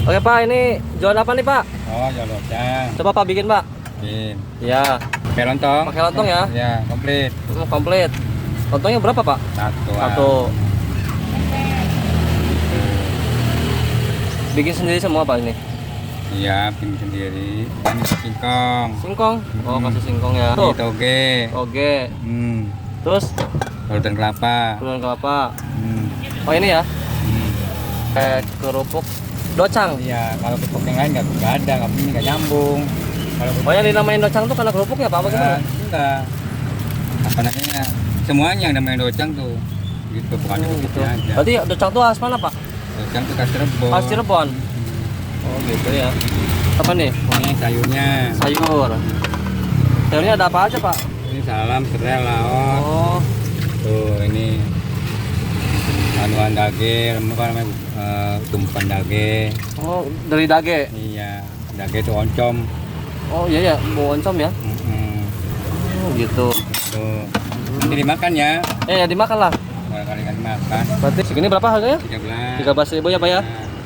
Oke Pak, ini jualan apa nih Pak? Oh, jual docang. Coba Pak bikin Pak. Bikin. Ya, Pakai lontong. pakai lontong ya? Ya, komplit. Komplit. Lontongnya berapa Pak? Satu. Satu. Bikin sendiri semua Pak ini? Iya, bikin sendiri. Ini singkong. Singkong? Oh, kasih singkong ya. Ini toge. Oke. Terus? Parutan kelapa. Parutan kelapa. Hmm. Oh ini ya? Hmm. Kayak kerupuk docang. Iya, kalau kerupuk yang lain nggak ada, nggak nyambung. Kalau Oh yang dinamain docang tuh karena kerupuknya Pak? Apa gimana? Enggak. Apa namanya? Semuanya yang namanya docang tuh. Gitu, bukan Gitu. aja. Berarti docang tuh khas mana Pak? Docang tuh khas Cirebon. Khas Cirebon. Oh gitu ya. Apa nih? Ini sayurnya. Sayur. Sayurnya ada apa aja Pak? Ini salam, serai, laos. Oh. Tuh ini anuan dage, apa namanya? Tumpukan dage. Oh dari dage. Iya, dage itu oncom. Oh iya ya, mau oncom ya? Oh gitu. Tuh. Nanti dimakan ya. Ya dimakan lah. Kali-kali makan. Berarti segini berapa harganya? 13. 13.000 ya Pak ya? Nah.